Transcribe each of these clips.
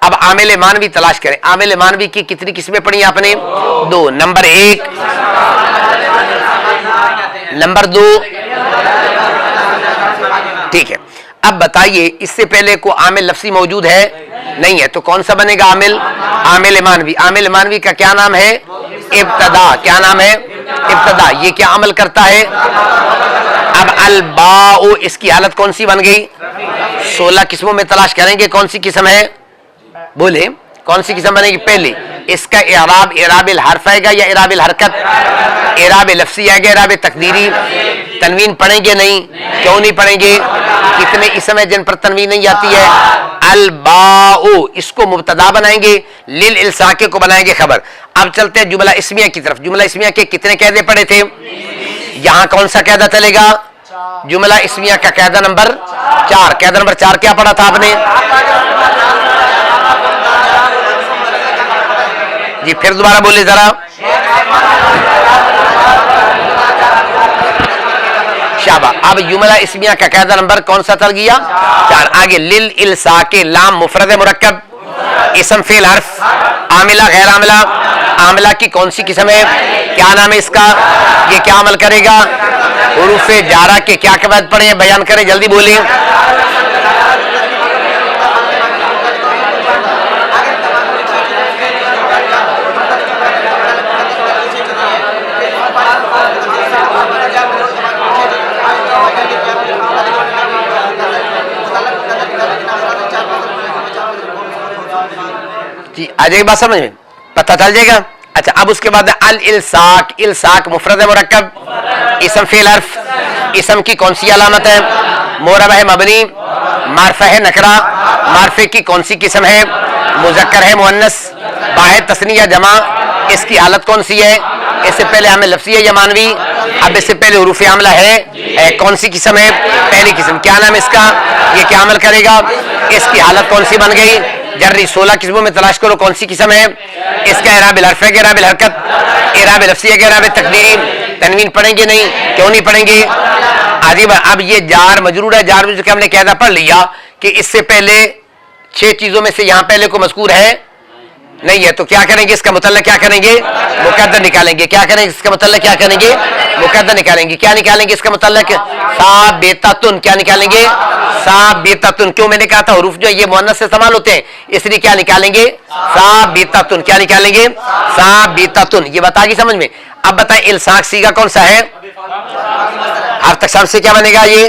اب عامل مانوی تلاش کریں. عامل مانوی کی کتنی قسمیں پڑھی آپ نے؟ دو. نمبر ایک، نمبر دو. ٹھیک ہے. اب بتائیے اس سے پہلے کو عامل لفظی موجود ہے؟ نہیں ہے. تو کون سا بنے گا عامل؟ عامل مانوی. عامل مانوی کا کیا نام ہے؟ ابتدا. کیا نام ہے؟ ابتدا. یہ کیا عمل کرتا ہے؟ اب الباء اس کی حالت کون سی بن گئی؟ 16 قسموں میں تلاش کریں گے کون سی قسم ہے؟ بولے کون سی قسم بنے گی؟ پہلی. اس کا اعراب اعراب الحرف آئے گا یا اعراب الحرکت؟ اعراب لفظی آئے گا اعراب تقدیری؟ تنوین پڑھیں گے نہیں؟ کیوں نہیں پڑھیں گے؟ کتنے اسم ہیں جن پر تنوین نہیں آتی ہے؟ الباء اس کو مبتدا بنائیں گے، للالصاق کو بنائیں گے خبر. اب چلتے ہیں جملہ اسمیہ کی طرف. جملہ اسمیہ کے کتنے قاعدے پڑھے تھے؟ یہاں کون سا قاعدہ چلے گا؟ جملہ اسمیہ کا قاعدہ نمبر 4. قاعدہ نمبر 4 کیا پڑھا تھا آپ نے؟ جی پھر دوبارہ بولے ذرا. شابہ. اب جملہ اسمیہ کا قاعدہ نمبر کون سا چل گیا؟ 4. آگے للالصاق لام مفرد مرکب، اسم فعل حرف، عاملہ غیر عاملہ. عاملہ کی کون سی قسم ہے؟ کیا نام ہے اس کا؟ یہ کیا عمل کرے گا؟ حروف جارہ کے کیا قواعد پڑھے ہیں؟ بیان کریں جلدی بولیں. جی آ جائے گی بات سمجھ میں؟ پتہ چل جائے گا. اچھا اب اس کے بعد الالصاق. الصاق مفرد مرکب، اسم فعل حرف. اسم کی کون سی علامت ہے؟ معرب ہے مبنی، معرفہ ہے نکرہ. معرفے کی کون سی قسم ہے؟ مذکر ہے مؤنث، واحد تثنیہ جمع. اس کی حالت کون سی ہے؟ اس سے پہلے عامل لفظی ہے یا مانوی؟ اب اس سے پہلے حروف عاملہ ہے. کون سی قسم ہے؟ پہلی قسم. کیا نام اس کا؟ یہ کیا عمل کرے گا؟ اس کی حالت کون سی بن گئی؟ جری. 16 قسموں میں تلاش کرو کون سی قسم ہے؟ اس کا اعراب الحرف ہے اعراب الحرکت، اعراب لفظی ہے اعراب تقدیری. تنوین پڑھیں گے نہیں؟ کیوں نہیں پڑھیں گے؟ عجیب. اب یہ جار مجرور ہے. جار مجرور کا ہم نے قاعدہ پڑھ لیا کہ اس سے پہلے 6 چیزوں میں سے یہاں پہلے کو مذکور ہے نہیں ہے. تو کیا کریں گے؟ اس کا متعلق کیا کریں گے؟ مقدر نکالیں گے. کیا کریں گے؟ اس کا متعلق کیا کریں گے؟ مقدر نکالیں گے. کیا نکالیں گے اس کا متعلق؟ ثابتۃ. کیا نکالیں گے؟ ثابتۃ. کیوں میں نے کہا تھا حروف جو یہ مؤنث سے استعمال ہوتے ہیں اس لیے کیا نکالیں گے؟ ثابتۃ. کیا نکالیں گے؟ ثابتۃ. یہ بتا گی سمجھ میں؟ اب بتائیں الصاق سیغہ کون سا ہے؟ حرف اقسام سے کیا بنے گا؟ یہ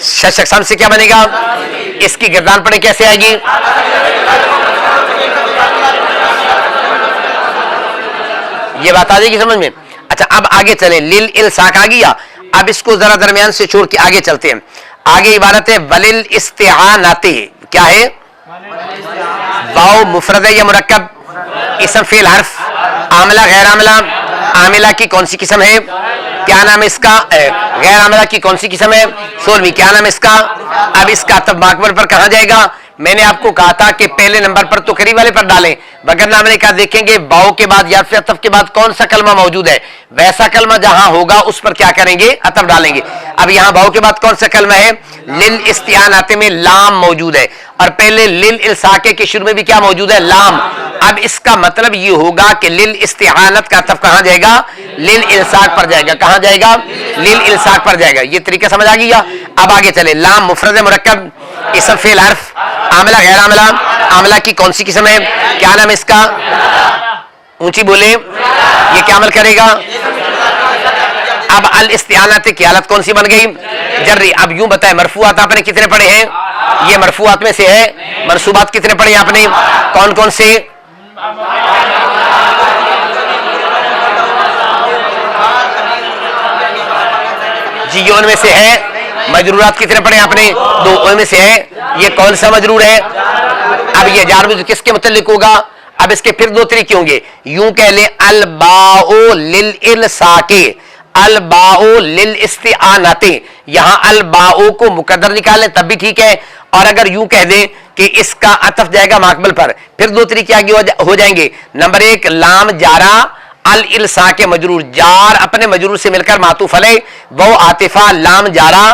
شش اقسام سے کیا بنے گا؟ اس کی گردان پڑے کیسے آئے گی؟ یہ بات آ جائے گی سمجھ میں؟ اچھا اب آگے چلیں. للالصاق آ گیا. اب اس کو ذرا درمیان سے چھوڑ کے آگے چلتے ہیں. آگے عبارت ہے وللاستعانۃ. کیا ہے؟ واو مفرد ہے یا مرکب؟ اسم فعل حرف، عاملہ غیر عاملہ. عاملہ کی کون سی قسم ہے؟ کیا نام ہے اس کا؟ غیر عاملہ کی کون سی قسم ہے؟ 16ویں. کیا نام ہے اس کا؟ اب اس کا عطف ماکبل پر کہاں جائے گا؟ میں نے آپ کو کہا تھا کہ پہلے نمبر پر تو قریب والے پر ڈالیں، وگرنہ میں نے کہا دیکھیں گے باؤ کے بعد یا پھر عطف کے بعد کون سا کلمہ موجود ہے، ویسا کلمہ جہاں ہوگا اس پر کیا کریں گے؟ عطف ڈالیں گے. اب یہاں باؤ کے بعد کون سا کلمہ ہے؟ للاستعانۃ میں لام موجود ہے، اور پہلے للالصاق کے شروع میں بھی کیا موجود ہے؟ لام. اب اس کا مطلب یہ ہوگا کہ للاستعانۃ کا عطف کہاں جائے گا؟ للالصاق پر جائے گا. کہاں جائے گا؟ للالصاق پر جائے گا. یہ طریقہ سمجھ آ گیا؟ اب آگے چلے. لام مفرد مرکب، اسم فعل حرف، عاملہ غیر عاملہ. عاملہ کی کون سی قسم ہے؟ کیا نام ہے اس کا؟ اونچی بولے. یہ کیا عمل کرے گا؟ اب الاستعانۃ کی حالت کون سی بن گئی؟ جری. اب یوں بتائیں مرفوعات آپ نے کتنے پڑھے ہیں؟ یہ مرفوعات میں سے ہے. منصوبات کتنے پڑھے ہیں آپ نے؟ کون کون سے؟ جی یہ ان میں سے ہے. مجرورات کتنے پڑھے آپ نے؟ 2. ان میں سے ہے. یہ کون سا مجرور ہے؟ اب یہ جار مجرور کس کے متعلق ہوگا؟ اب اس کے پھر 2 طریقے ہوں گے. یوں کہہ لیں الباء للالصاق، الباء للاستعانۃ. یہاں الباء کو مقدر نکالیں تب بھی ٹھیک ہے، اور اگر یوں کہہ دیں کہ اس کا عطف جائے گا ماقبل پر، پھر 2 طریقے آگے ہو جائیں گے. نمبر 1 لام جارہ الالصاق مجرور، جار اپنے مجرور سے مل کر معطوف علیہ، وہ عاطفہ لام جارہ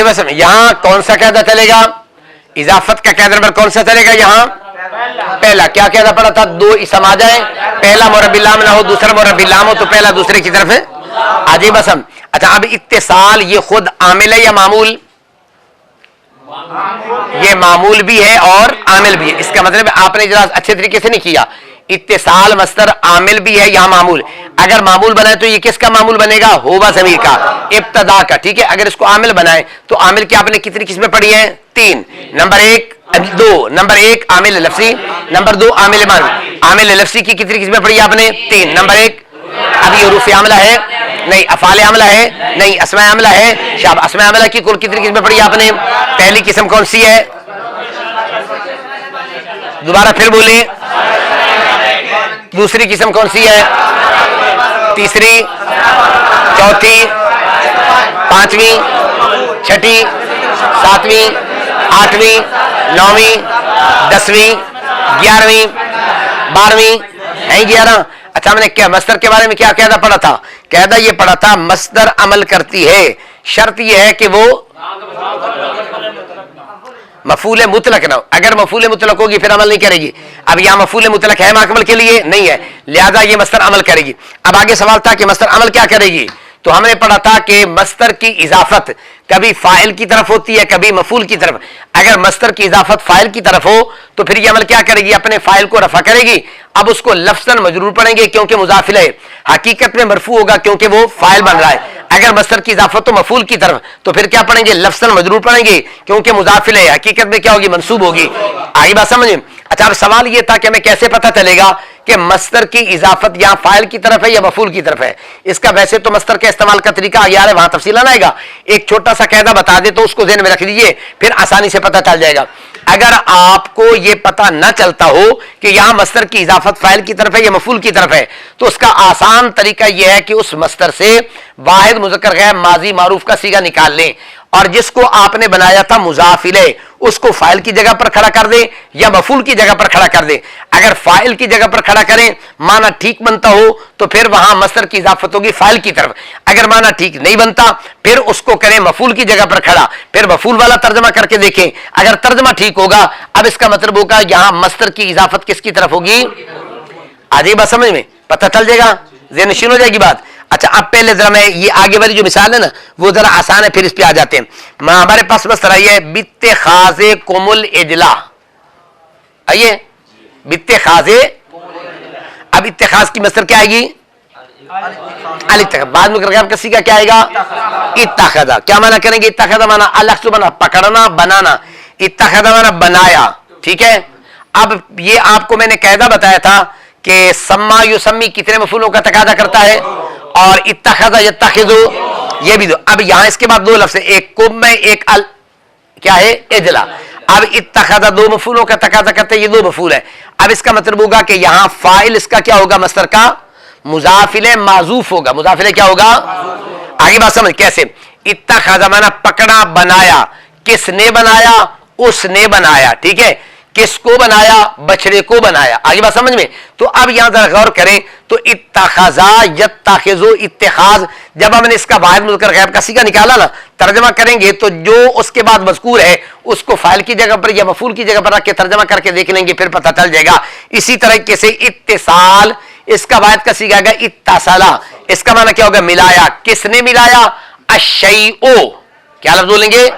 آگے بس یہاں کون سا قاعدہ چلے گا؟ اضافت کا قاعدہ نمبر کون سا چلے گا؟ یہاں پہلا کیا قاعدہ پڑا تھا؟ دو اسم آ جائیں، پہلا مربی لام نہ ہو دوسرا مربی لام ہو تو پہلا دوسرے کی طرف ہے آجی بسم. اچھا اب اتصال یہ خود عامل ہے یا معمول؟ یہ معمول بھی ہے اور عامل بھی ہے. اس کا مطلب آپ نے ذرا اچھے طریقے سے نہیں کیا. اتصال مصدر عامل بھی ہے یہاں معمول. اگر معمول بنائے تو یہ کس کا معمول بنے گا؟ ہوبا ضمیر کا، ابتدا کا. ٹھیک ہے، اگر اس کو عامل بنائے تو عامل کی آپ نے کتنی قسمیں پڑھی ہیں؟ تین. نمبر ایک عامل لفظی، نمبر دو عامل معنوی. عامل لفظی کی کتنی قسمیں پڑھی آپ نے؟ تین. نمبر ایک ابھی حروف عاملہ ہے نہیں، افعال عاملہ ہے نہیں، اسماء عاملہ ہے. شاب اسماء عاملہ کی کل کتنی قسمیں پڑھی آپ نے؟ پہلی قسم کون سی ہے؟ دوبارہ پھر بولیں. دوسری قسم کون سی ہے؟ تیسری، چوتھی، پانچویں، چھٹی، ساتویں، آٹھویں، نویں، 10ویں، 11ویں، 12ویں ہیں 11. اچھا میں نے کیا مصدر کے بارے میں کیا قاعدہ پڑھا تھا؟ قاعدہ یہ پڑھا تھا مصدر عمل کرتی ہے، شرط یہ ہے کہ وہ مفعول مطلق نہ ہو. اگر مفعول مطلق ہوگی پھر عمل نہیں کرے گی. اب یہاں مفعول مطلق ہے ماکمل کے لیے نہیں ہے، لہذا یہ مصدر عمل کرے گی. اب آگے سوال تھا کہ مصدر عمل کیا کرے گی، تو ہم نے پڑھا تھا کہ مصدر کی اضافت کبھی فاعل کی طرف ہوتی ہے کبھی مفعول کی طرف. اگر مصدر کی اضافت فاعل کی طرف ہو تو پھر یہ عمل کیا کرے گی؟ اپنے فاعل کو رفع کرے گی. اب اس کو لفظاً مجرور پڑھیں گے کیونکہ مضاف الیہ، حقیقت میں مرفوع ہوگا کیونکہ وہ فاعل بن رہا ہے. اگر مصدر کی اضافت تو مفعول کی طرف تو پھر کیا پڑھیں گے؟ لفظاً مجرور پڑھیں گے کیونکہ مضاف الیہ، حقیقت میں کیا ہوگی؟ منصوب ہوگی. آگے بات سمجھیں. اچھا اب سوال یہ تھا کہ ہمیں کیسے پتہ چلے گا کہ مصدر کی اضافت یہاں فاعل کی طرف ہے یا مفعول کی طرف ہے؟ اس کا ویسے تو مصدر کے استعمال کا طریقہ آگے آ رہا ہے، وہاں تفصیل آئے گا. ایک چھوٹا سا قاعدہ بتا دے تو اس کو ذہن میں رکھ لیجئے، پھر آسانی سے پتہ چل جائے گا. اگر آپ کو یہ پتہ نہ چلتا ہو کہ یہاں مصدر کی اضافت فاعل کی طرف ہے یا مفعول کی طرف ہے تو اس کا آسان طریقہ یہ ہے کہ اس مصدر سے واحد مذکر غیر ماضی معروف کا صیغہ نکال لیں اور جس کو آپ نے بنایا تھا مضاف الیہ اس کو فاعل کی جگہ پر کھڑا کر دیں یا مفعول کی جگہ پر کھڑا کر دیں. اگر فاعل کی جگہ پر کھڑا کریں معنی ٹھیک بنتا ہو تو پھر وہاں مصدر کی اضافت ہوگی فاعل کی طرف. اگر معنی ٹھیک نہیں بنتا پھر اس کو کریں مفعول کی جگہ پر کھڑا، پھر مفعول والا ترجمہ کر کے دیکھیں. اگر ترجمہ ٹھیک ہوگا اب اس کا مطلب ہوگا یہاں مصدر کی اضافت کس کی طرف ہوگی؟ آجی بات سمجھ میں پتہ چل جائے گا، ذہن نشین ہو جائے گی بات. اچھا اب پہلے ذرا میں یہ آگے والی جو مثال ہے نا وہ ذرا آسان ہے، پھر اس پہ آ جاتے ہیں. ہمارے پاس بس آئیے باتخاذکم العجلہ، آئیے باتخاذ. اب اتخاذ کی مصدر کیا آئے گی؟ الاتخاذ. بعد میں کا صیغہ کیا آئے گا؟ اتخذ. کیا معنی کریں گے؟ اتخذ معنی الگ سے بنا، پکڑنا، بنانا. اتخذ معنی بنایا. ٹھیک ہے. اب یہ آپ کو میں نے قاعدہ بتایا تھا کہ سما یسمی کتنے مفعولوں کا تقاضا کرتا ہے اور اتخذ یتخذ یہ بھی دو. اب یہاں اس کے بعد دو لفظ، ایک کم میں ایک کیا ہے؟ اجلا. اب اتخذ دو مفعولوں کا تقاضا کرتے ہیں، یہ دو مفعول ہے. اب اس کا مطلب ہوگا کہ یہاں فاعل اس کا کیا ہوگا؟ مصدر کا مضاف الیہ معذوف ہوگا. مضاف الیہ کیا ہوگا؟ آگے بات سمجھ کیسے. اتخذ معنی پکڑا، بنایا. کس نے بنایا؟ اس نے بنایا. ٹھیک ہے. کس کو بنایا؟ بچڑے کو بنایا. آگے بات سمجھ میں. تو اب یہاں ذرا غور کریں تو اتخذا یتخذ اتخاذ، جب ہم نے اس کا واحد مذکر غائب کا صیغہ نکالا نا ترجمہ کریں گے تو جو اس کے بعد مذکور ہے اس کو فاعل کی جگہ پر یا مفعول کی جگہ پر رکھ کے ترجمہ کر کے دیکھ لیں گے، پھر پتہ چل جائے گا. اسی طریقے سے اتصال، اس کا واحد کا صیغہ ہے اتصلا. اس کا معنی کیا ہوگا؟ ملایا. کس نے ملایا؟ الشیء. کیا لفظ بولیں گے؟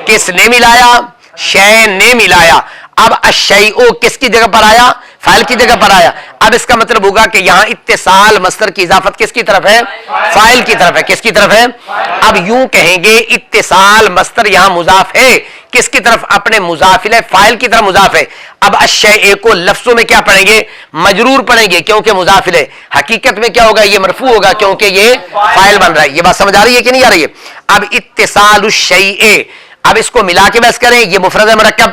کس نے ملایا؟ شے نے ملایا. اب الشیء کس کی جگہ پر آیا؟ فاعل کی جگہ پر آیا. اب اس کا مطلب ہوگا کہ یہاں اتصال مصدر کی اضافت کس کی طرف ہے؟ فاعل کی طرف ہے. کس کی طرف ہے؟ اب یوں کہیں گے اتصال مصدر یہاں مضاف ہے کس کی طرف؟ اپنے مضاف الیہ فاعل کی طرف مضاف ہے. اب الشیء کو لفظوں میں کیا پڑھیں گے؟ مجرور پڑھیں گے کیونکہ مضاف الیہ. حقیقت میں کیا ہوگا؟ یہ مرفوع ہوگا کیونکہ یہ فاعل بن رہا ہے. یہ بات سمجھ آ رہی ہے کہ نہیں آ رہی ہے؟ اب اتصال الشیء، اب اس کو ملا کے بحث کریں. یہ مفرد ہے مرکب،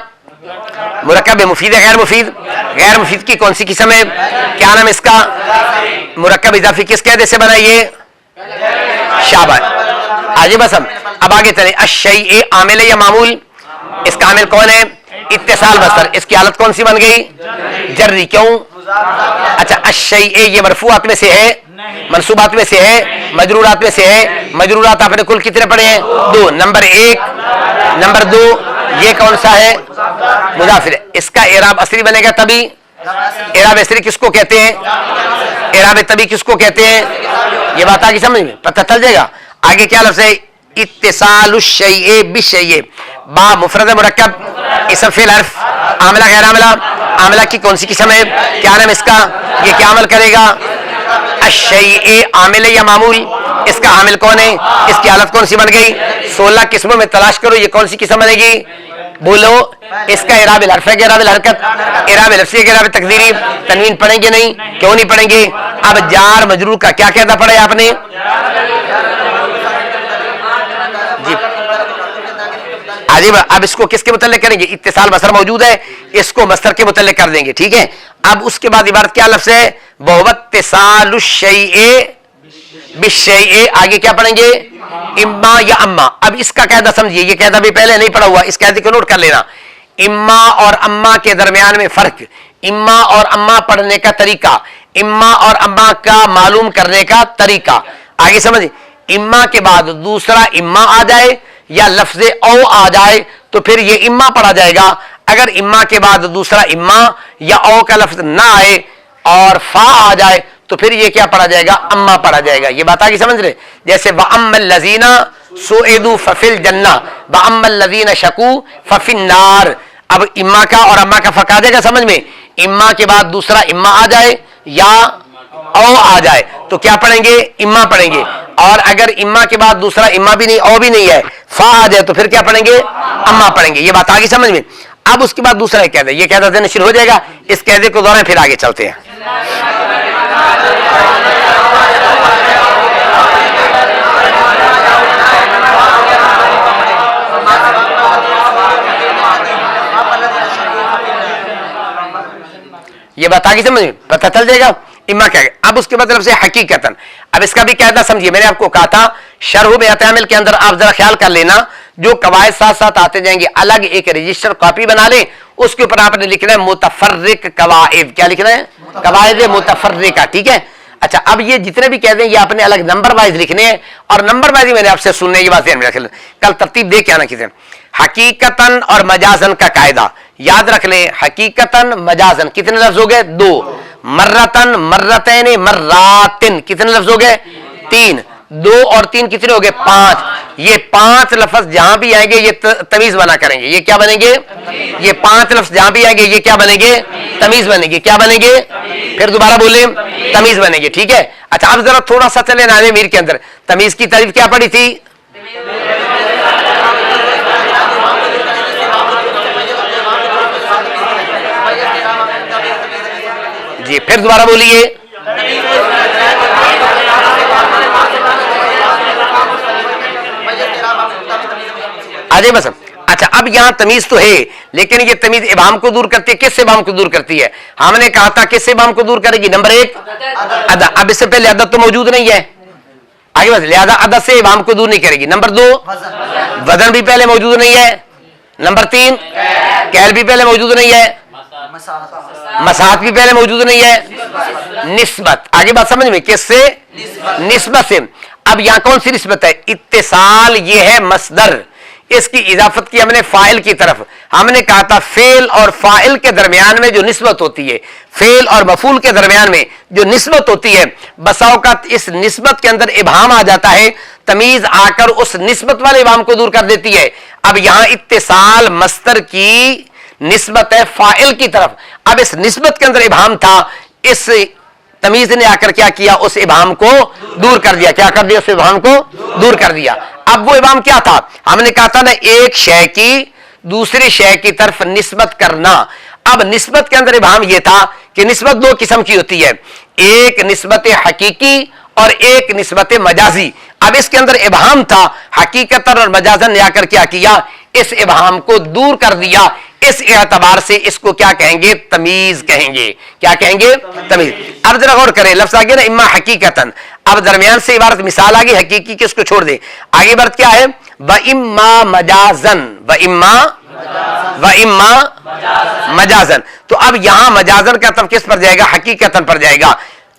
مرکب مفید ہے غیر مفید؟ غیر مفید کی کون سی قسم ہے؟ کیا نام اس کا؟ مرکب اضافی. کس قاعدے سے بنا؟ یہ شاباش. آج بس ہم اب آگے چلیں. الشیء عامل ہے یا معمول؟ اس کا عامل کون ہے؟ اتصال مصدر. اس کی حالت کون سی بن گئی؟ جری. کیوں؟ اچھا الشیء یہ مرفوعات میں سے ہے منصوبات میں سے ہے, مجرورات میں سے ہے. مجرورات آپ نے کل کتنے پڑھے ہیں؟ 2. نمبر 1. نمبر 2 یہ کون سا ہے؟ مضاف. اس کا اعراب اصلی بنے گا تبھی. اعراب اصلی کس کو کہتے ہیں؟ اعراب تبھی کس کو کہتے ہیں؟ یہ بات آگے سمجھ میں پتہ چل جائے گا. آگے کیا لفظ ہے؟ اتصال الشیء بالشیء. با مفرد مرکب, اسم فعل حرف, عاملہ غیر عاملہ. عاملہ کی کون سی قسم ہے؟ کیا نام اس کا؟ یہ کیا عمل کرے گا؟ الشیء عامل ہے یا معمول؟ اس کا عامل کون ہے؟ اس کی حالت کون سی بن گئی؟ 16 قسموں میں تلاش کرو, یہ کون سی قسم بنے گی؟ بولو. اس کا اعراب الحرف ہے کہ اعراب الحرکت؟ اعراب لفظی ہے کہ اعراب تقدیری؟ تنوین پڑھیں گے نہیں؟ کیوں نہیں پڑھیں گے؟ اب جار مجرور کا کیا قاعدہ پڑھا ہے آپ نے؟ جی عجیب. اب اس کو کس کے متعلق کریں گے؟ اتصال مصدر موجود ہے, اس کو مصدر کے متعلق کر دیں گے. ٹھیک ہے. اب اس کے بعد عبارت کیا لفظ ہے؟ وَهُوَ اتصال الشیء بالشیء. آگے کیا پڑھیں گے؟ اما یا اما. اب اس کا قاعدہ سمجھیے, یہ قاعدہ بھی پہلے نہیں پڑھا ہوا, اس قاعدے کو نوٹ کر لینا. اما اور اما کے درمیان میں فرق, اما اور اما پڑھنے کا طریقہ, اما اور اما کا معلوم کرنے کا طریقہ. آگے سمجھ. اما کے بعد دوسرا اما آ جائے یا لفظ او آ جائے تو پھر یہ اما پڑھا جائے گا. اگر اما کے بعد دوسرا اما یا او کا لفظ نہ آئے اور فا آ جائے تو پھر یہ کیا پڑھا جائے گا؟ اما پڑھا جائے گا. یہ بات آگے سمجھ رہے؟ جیسے وَأَمَّا الَّذِينَ سُعِدُوا فَفِي الْجَنَّةِ وَأَمَّا الَّذِينَ شَقُوا فَفِي النَّارِ. اب اما کا اور اما کا فرق آ جائے گا سمجھ میں. اما کے بعد دوسرا اما آ جائے یا او آ جائے تو کیا پڑھیں گے؟ اما پڑھیں گے. اور اگر اما کے بعد دوسرا اما بھی نہیں, او بھی نہیں ہے, فا آ جائے تو پھر کیا پڑھیں گے؟ اما پڑھیں گے. یہ بات آگے سمجھ میں. اب اس کے بعد دوسرا قاعدہ, یہ قاعدہ دینا شروع ہو جائے گا. اس قاعدے کو دوران پھر آگے چلتے ہیں. یہ بات آگے سمجھ میں پتہ چل جائے گا. اما کیا ہے. اب اس کے بعد لفظ حقیقتاً. اب اس کا بھی قاعدہ سمجھیے. میں نے آپ کو کہا تھا شرح بیات عامل کے اندر آپ ذرا خیال کر لینا, جو قواعد ساتھ ساتھ آتے جائیں گے, الگ ایک رجسٹر کاپی بنا لیں, اس کے اوپر آپ نے لکھنا ہے متفرق قواعد. کیا لکھنا ہے؟ قواعد متفرقہ. ٹھیک ہے. اچھا, اب یہ جتنے بھی کہتے ہیں یہ آپ نے الگ نمبر وائز لکھنے ہیں, اور نمبر وائز میں نے آپ سے سننے یہ بات ذہن میں رکھ لیں. کل ترتیب دے کے آنا کسی. حقیقتاً اور مجازن کا قاعدہ یاد رکھ لیں. حقیقتاً مجازن کتنے لفظ ہو گئے؟ 2. مرتن مرتین مراتن کتنے لفظ ہو گئے؟ 3. 2 اور 3 کتنے ہو گئے؟ 5. یہ 5 لفظ جہاں بھی آئیں گے یہ تمیز بنا کریں گے. یہ کیا بنیں گے؟ یہ 5 لفظ جہاں بھی آئیں گے یہ کیا بنیں گے؟ تمیز بنیں گے. کیا بنیں گے؟ پھر دوبارہ بولیں, تمیز بنیں گے. ٹھیک ہے. اچھا, اب ذرا تھوڑا سا چلے نانے میر کے اندر. تمیز کی تعریف کیا پڑھی تھی؟ جی پھر دوبارہ بولیے. آجے بس. اچھا, اب یہاں تمیز تو ہے لیکن یہ تمیز ابہام کو دور کرتی ہے. کس سے ابہام کو دور کرتی ہے؟ ہم نے کہا تھا کس سے ابہام کو دور کرے گی؟ نمبر 1 عدد. اب اس سے پہلے عدد تو موجود نہیں ہے. آگے بس, لہذا عدد سے ابہام کو دور نہیں کرے گی. نمبر 2 وزن بھی پہلے موجود نہیں ہے. نمبر 3 کیل بھی پہلے موجود نہیں ہے. مساحت بھی پہلے موجود نہیں ہے. نسبت. آگے بات سمجھ میں, کس سے؟ نسبت سے. اب یہاں کون سی نسبت ہے؟ اتصال. یہ ہے مصدر, اس کی اضافت کی ہم نے فاعل کی طرف. ہم نے کہا تھا فعل اور فاعل کے درمیان میں جو نسبت ہوتی ہے, فعل اور مفعول کے درمیان میں جو نسبت ہوتی ہے, بسا اوقات اس نسبت کے اندر ابہام آ جاتا ہے, تمیز آ کر اس نسبت والے ابہام کو دور کر دیتی ہے. اب یہاں اتصال مصدر کی نسبت ہے فاعل کی طرف. اب اس نسبت کے اندر ابہام تھا, اس تمیز نے آ کر کیا کیا؟ اس ابہام کو دور کر دیا. کیا کر دیا؟ اس ابہام کو دور کر دیا. اب وہ ابہام کیا تھا؟ ہم نے کہا تھا نا ایک شے کی دوسری شے کی طرف نسبت کرنا. اب نسبت کے اندر ابہام یہ تھا کہ نسبت 2 قسم کی ہوتی ہے, ایک نسبت حقیقی اور ایک نسبت مجازی. اب اس کے اندر ابہام تھا, حقیقت اور مجازن نے آ کر کیا کیا؟ اس ابہام کو دور کر دیا. اس اعتبار سے اس کو کیا کہیں گے؟ تمیز کہیں گے. کیا کہیں گے؟ تمیز. اب ذرا غور کریں, لفظ آگے نا اما حقیقتاً. اب درمیان سے عبارت مثال آگے حقیقی کی, اس کو چھوڑ دے. آگے عبارت کیا ہے؟ وَإِمَّا مَجَازًا. وَإِمَّا مَجَازًا. تو اب یہاں مجازن کا طرف کس پر جائے گا؟ حقیقتاً پر جائے گا.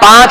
5,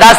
10,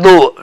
2,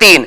3,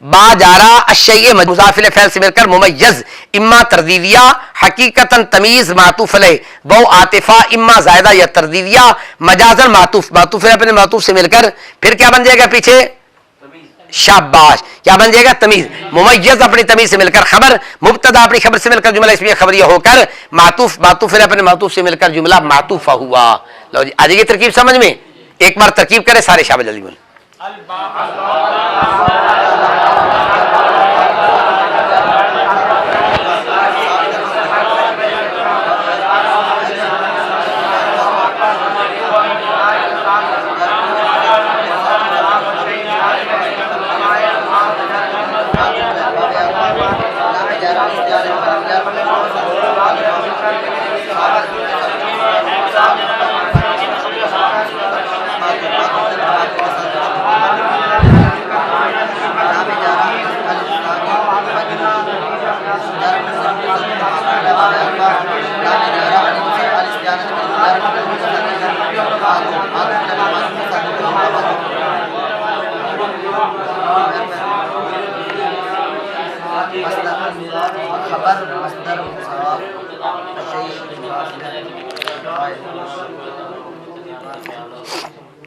با جارا الشیء مضاف الیہ فعل سے مل کر ممیز اما تردیدیہ حقیقتاً تمیز معطوف علیہ وہ عاطفہ اما زائدہ یا تردیدیہ مجازن معطوف معطوف علیہ اپنے معطوف سے مل کر پھر کیا بن جائے گا پیچھے شاباش کیا بن جائے گا تمیز ممیز اپنی تمیز سے مل کر خبر مبتدا اپنی خبر سے مل کر جملہ اسمیہ خبریہ ہو کر معطوف معطوف علیہ اپنے معطوف سے مل کر جملہ معطوفہ ہوا. لو جی آ جائیے ترکیب سمجھ میں ایک بار ترکیب کرے سارے شاباش جلدی بولیں.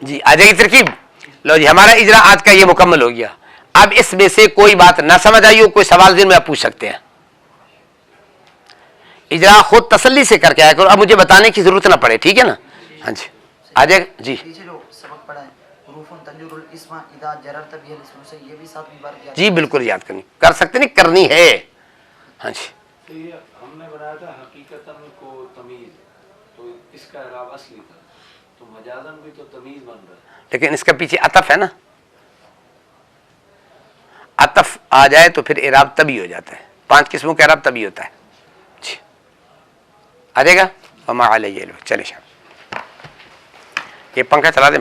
جی آ جائے گی ترکیب. لو جی ہمارا اجرا آج کا یہ مکمل ہو گیا. اب اس میں سے کوئی بات نہ سمجھ آئی ہو کوئی سوال ذہن میں آپ پوچھ سکتے ہیں. اجرا خود تسلی سے کر کے آیا کرو اب مجھے بتانے کی ضرورت نہ پڑے ٹھیک ہے نا. ہاں جی آ جائے گا. جی جی بالکل یاد کرنی کر سکتے نہیں کرنی ہے. ہاں جی ہم نے بنایا تھا حقیقتاً کو تمیز تو اس کا اعراب اصلی تھا تو مجازاً بھی تو تمیز بن رہا ہے لیکن اس کا پیچھے عطف ہے نا. عطف آ جائے تو پھر اعراب تبھی ہو جاتا ہے. 5 قسموں کا اعراب تبھی ہوتا ہے. جی آ جائے گا. وما علیہ. چلے شام یہ پنکھا چلا دے.